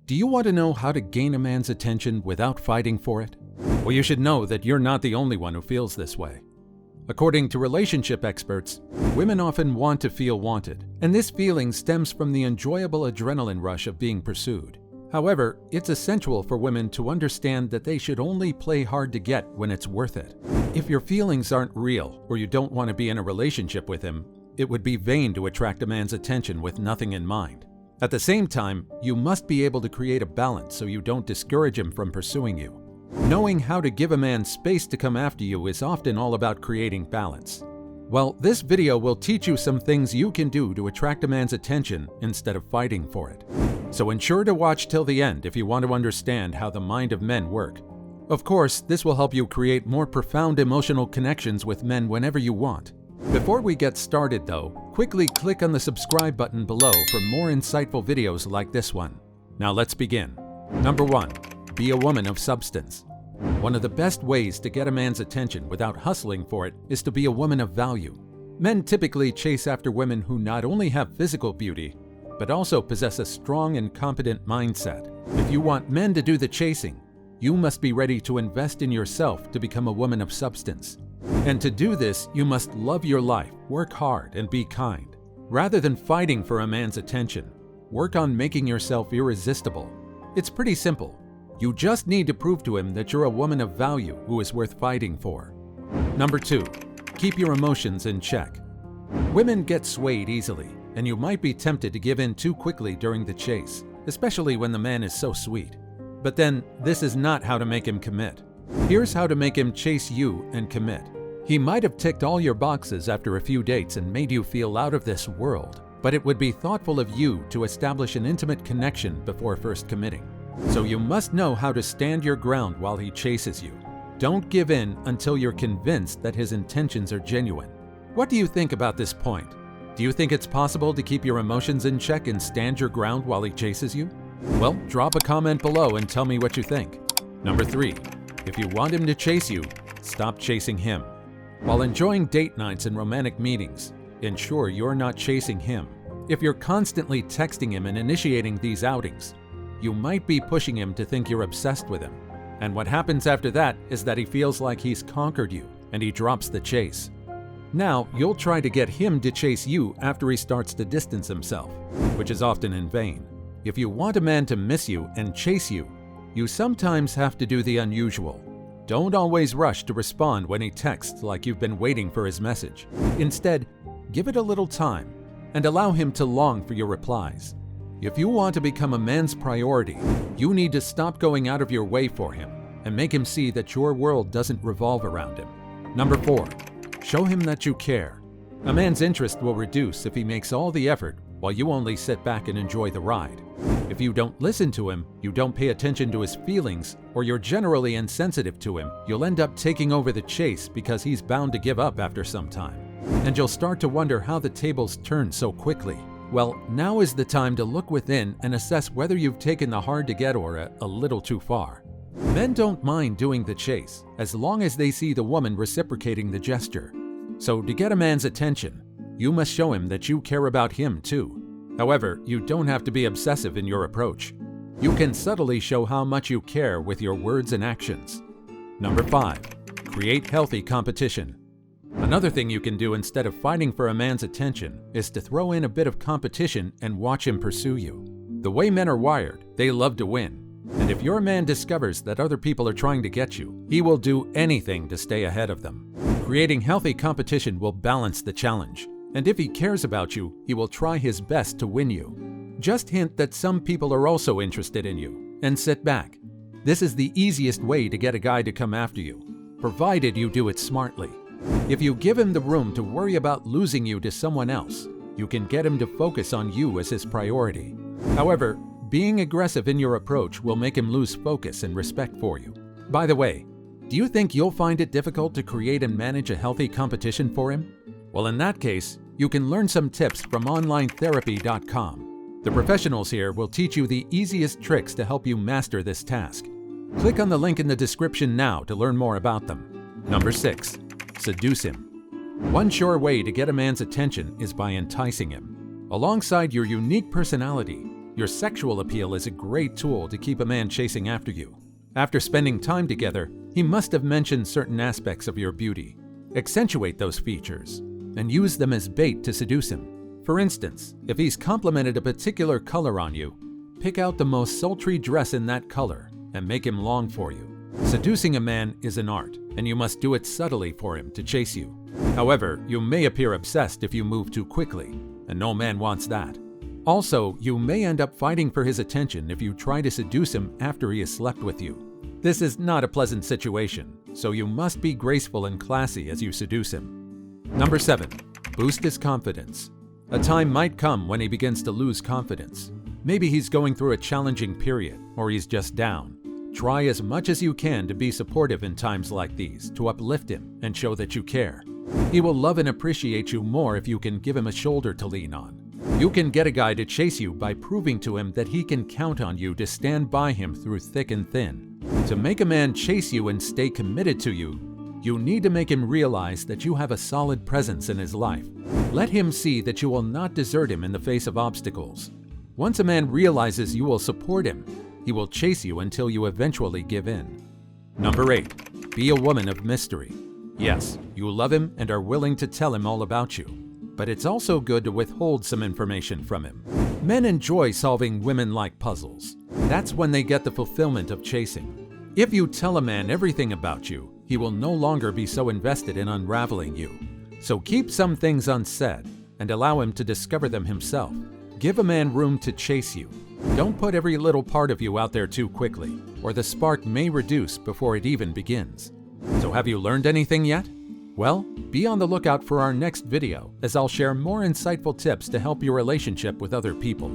Do you want to know how to gain a man's attention without fighting for it? Well, you should know that you're not the only one who feels this way. According to relationship experts, women often want to feel wanted, and this feeling stems from the enjoyable adrenaline rush of being pursued. However, it's essential for women to understand that they should only play hard to get when it's worth it. If your feelings aren't real, or you don't want to be in a relationship with him, it would be vain to attract a man's attention with nothing in mind. At the same time, you must be able to create a balance so you don't discourage him from pursuing you. Knowing how to give a man space to come after you is often all about creating balance. Well, this video will teach you some things you can do to attract a man's attention instead of fighting for it. So ensure to watch till the end if you want to understand how the mind of men work. Of course, this will help you create more profound emotional connections with men whenever you want. Before we get started though, quickly click on the subscribe button below for more insightful videos like this one. Now let's begin. Number 1. Be a woman of substance. One of the best ways to get a man's attention without hustling for it is to be a woman of value. Men typically chase after women who not only have physical beauty, but also possess a strong and competent mindset. If you want men to do the chasing, you must be ready to invest in yourself to become a woman of substance. And to do this, you must love your life, work hard, and be kind. Rather than fighting for a man's attention, work on making yourself irresistible. It's pretty simple. You just need to prove to him that you're a woman of value who is worth fighting for. Number 2. Keep your emotions in check. Women get swayed easily, and you might be tempted to give in too quickly during the chase, especially when the man is so sweet. But then, this is not how to make him commit. Here's how to make him chase you and commit. He might have ticked all your boxes after a few dates and made you feel out of this world, but it would be thoughtful of you to establish an intimate connection before first committing. So you must know how to stand your ground while he chases you. Don't give in until you're convinced that his intentions are genuine. What do you think about this point? Do you think it's possible to keep your emotions in check and stand your ground while he chases you? Well, drop a comment below and tell me what you think. Number 3. If you want him to chase you, stop chasing him. While enjoying date nights and romantic meetings, ensure you're not chasing him. If you're constantly texting him and initiating these outings, you might be pushing him to think you're obsessed with him. And what happens after that is that he feels like he's conquered you and he drops the chase. Now, you'll try to get him to chase you after he starts to distance himself, which is often in vain. If you want a man to miss you and chase you, you sometimes have to do the unusual. Don't always rush to respond when he texts like you've been waiting for his message. Instead, give it a little time and allow him to long for your replies. If you want to become a man's priority, you need to stop going out of your way for him and make him see that your world doesn't revolve around him. Number 4. Show him that you care. A man's interest will reduce if he makes all the effort while you only sit back and enjoy the ride. If you don't listen to him, you don't pay attention to his feelings, or you're generally insensitive to him, you'll end up taking over the chase because he's bound to give up after some time. And you'll start to wonder how the tables turn so quickly. Well, now is the time to look within and assess whether you've taken the hard-to-get aura a little too far. Men don't mind doing the chase, as long as they see the woman reciprocating the gesture. So to get a man's attention, you must show him that you care about him too. However, you don't have to be obsessive in your approach. You can subtly show how much you care with your words and actions. Number 5. Create healthy competition. Another thing you can do instead of fighting for a man's attention is to throw in a bit of competition and watch him pursue you. The way men are wired, they love to win. And if your man discovers that other people are trying to get you, he will do anything to stay ahead of them. Creating healthy competition will balance the challenge. And if he cares about you, he will try his best to win you. Just hint that some people are also interested in you, and sit back. This is the easiest way to get a guy to come after you, provided you do it smartly. If you give him the room to worry about losing you to someone else, you can get him to focus on you as his priority. However, being aggressive in your approach will make him lose focus and respect for you. By the way, do you think you'll find it difficult to create and manage a healthy competition for him? Well, in that case, you can learn some tips from onlinetherapy.com. The professionals here will teach you the easiest tricks to help you master this task. Click on the link in the description now to learn more about them. Number 6. Seduce him. One sure way to get a man's attention is by enticing him. Alongside your unique personality, Your sexual appeal is a great tool to keep a man chasing after you. After spending time together, he must have mentioned certain aspects of your beauty. Accentuate those features and use them as bait to seduce him. For instance, if he's complimented a particular color on you, pick out the most sultry dress in that color and make him long for you. Seducing a man is an art, and you must do it subtly for him to chase you. However, you may appear obsessed if you move too quickly, and no man wants that. Also, you may end up fighting for his attention if you try to seduce him after he has slept with you. This is not a pleasant situation, so you must be graceful and classy as you seduce him. Number 7. Boost his confidence. A time might come when he begins to lose confidence. Maybe he's going through a challenging period, or he's just down. Try as much as you can to be supportive in times like these to uplift him and show that you care. He will love and appreciate you more if you can give him a shoulder to lean on. You can get a guy to chase you by proving to him that he can count on you to stand by him through thick and thin. To make a man chase you and stay committed to you, you need to make him realize that you have a solid presence in his life. Let him see that you will not desert him in the face of obstacles. Once a man realizes you will support him, he will chase you until you eventually give in. Number 8. Be a woman of mystery. Yes, you love him and are willing to tell him all about you, but it's also good to withhold some information from him. Men enjoy solving women-like puzzles. That's when they get the fulfillment of chasing. If you tell a man everything about you, he will no longer be so invested in unraveling you. So keep some things unsaid and allow him to discover them himself. Give a man room to chase you. Don't put every little part of you out there too quickly, or the spark may reduce before it even begins. So have you learned anything yet? Well, be on the lookout for our next video, as I'll share more insightful tips to help your relationship with other people.